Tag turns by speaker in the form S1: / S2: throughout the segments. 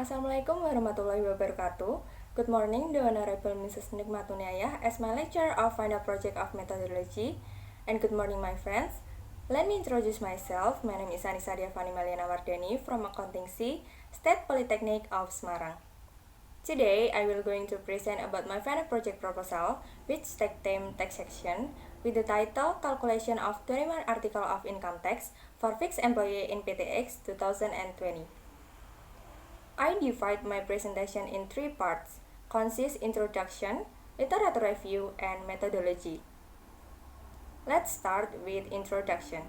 S1: Assalamualaikum warahmatullahi wabarakatuh. Good morning, the Honorable Mrs. Nikmatunayah, as my lecturer of final project of methodology. And good morning, my friends. Let me introduce myself. My name is Annisa Deafani Meliana Wardani from Accountancy, State Polytechnic of Semarang. Today, I will going to present about my final project proposal, which take theme taxation, with the title Calculation of 21 Article of Income Tax for Fixed Employee in PTX 2020. I divide my presentation in three parts, consists introduction, literature review, and methodology. Let's start with introduction.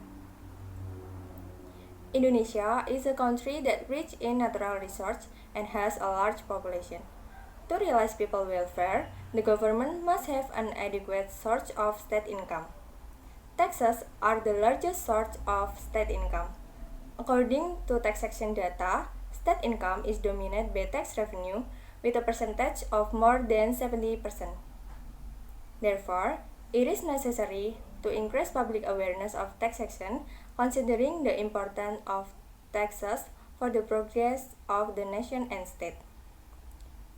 S1: Indonesia is a country that rich in natural resources and has a large population. To realize people welfare, the government must have an adequate source of state income. Taxes are the largest source of state income. According to taxation data, state income is dominated by tax revenue with a percentage of more than 70%. Therefore, it is necessary to increase public awareness of taxation, considering the importance of taxes for the progress of the nation and state.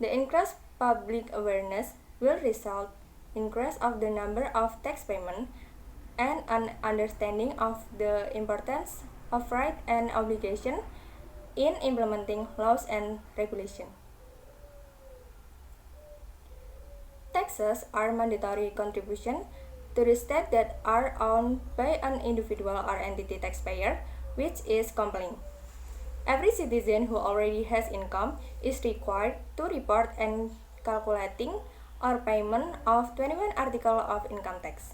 S1: The increased public awareness will result in increase of the number of tax payment and an understanding of the importance of right and obligation in implementing laws and regulation. Taxes are mandatory contribution to the state that are owned by an individual or entity taxpayer, which is compelling. Every citizen who already has income is required to report and calculating or payment of 21 article of income tax.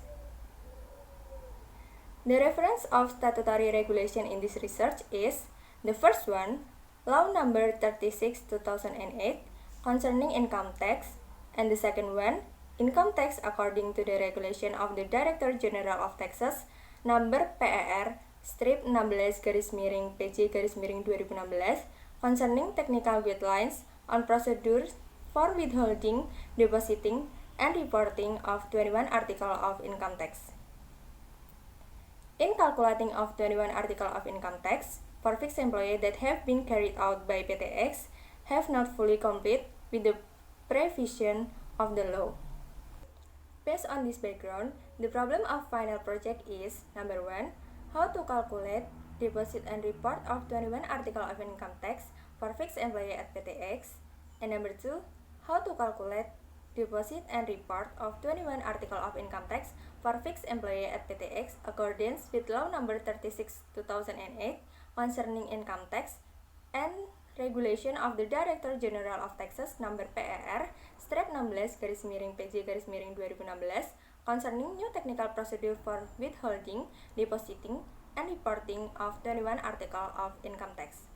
S1: The reference of statutory regulation in this research is the first one, Law Number 36/2008 concerning income tax, and the second one, Income Tax according to the regulation of the Director General of Taxes Number PER/16/PJ/2016 concerning technical guidelines on procedures for withholding, depositing, and reporting of 21 article of income tax. In calculating of 21 article of income tax for fixed employee that have been carried out by PTX have not fully complied with the provision of the law. Based on this background, the problem of final project is number 1, how to calculate, deposit, and report of 21 article of income tax for fixed employee at PTX, and number 2, how to calculate, deposit, and report of 21 article of income tax for fixed employee at PTX accordance with Law Number 36/2008 concerning income tax and regulation of the Director General of Taxes Number PER/16/PJ/2016 concerning new technical procedure for withholding, depositing, and reporting of 21 article of income tax.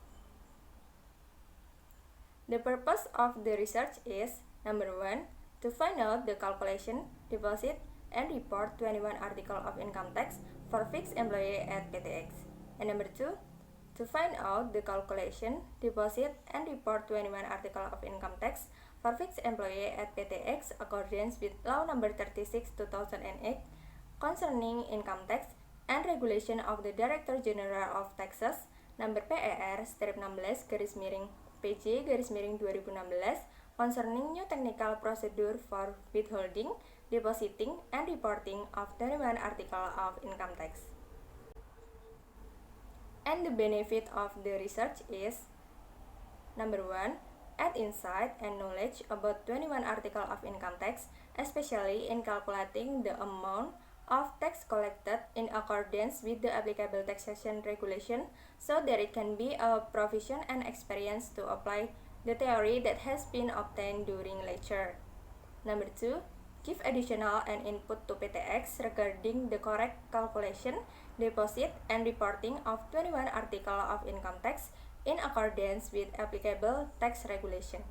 S1: The purpose of the research is number 1, to find out the calculation, deposit, and report 21 article of income tax for fixed employee at PTX, and number 2, to find out the calculation, deposit, and report 21 article of income tax for fixed employee at PTX accordance with Law Number 36/2008 concerning income tax and regulation of the Director General of Taxes Number PER/16/PJ/2016 concerning new technical procedure for withholding, depositing, and reporting of 21 article of income tax. And the benefit of the research is number 1, add insight and knowledge about 21 article of income tax, especially in calculating the amount of tax collected in accordance with the applicable taxation regulation, so that it can be a provision and experience to apply the theory that has been obtained during lecture. Number 2, give additional and input to PTX regarding the correct calculation, deposit, and reporting of 21 article of income tax in accordance with applicable tax regulation.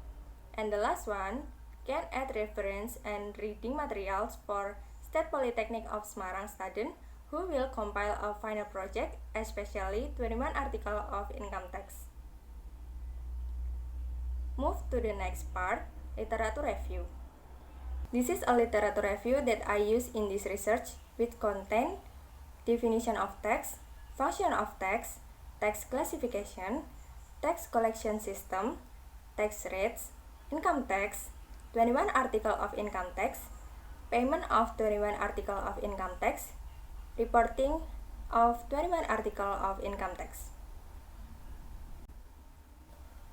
S1: And the last one, can add reference and reading materials for State Polytechnic of Semarang student who will compile a final project, especially 21 article of income tax. Move to the next part, literature review. This is a literature review that I use in this research with content, definition of tax, function of tax, tax classification, tax collection system, tax rates, income tax, 21 article of income tax, payment of 21 article of income tax, reporting of 21 article of income tax.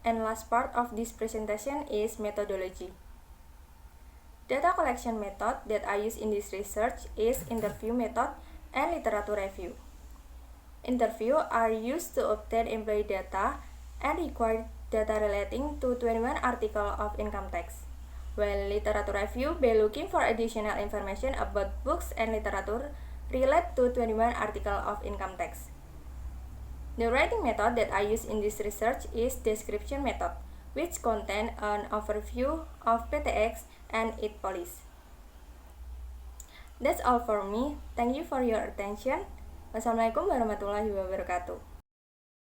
S1: And last part of this presentation is methodology. Data collection method that I use in this research is interview method and literature review. Interview are used to obtain employee data and required data relating to 21 article of income tax, while literature review by looking for additional information about books and literature related to 21 article of income tax. The writing method that I use in this research is description method, which contains an overview of PTX and its policy. That's all for me. Thank you for your attention. Wassalamualaikum warahmatullahi wabarakatuh.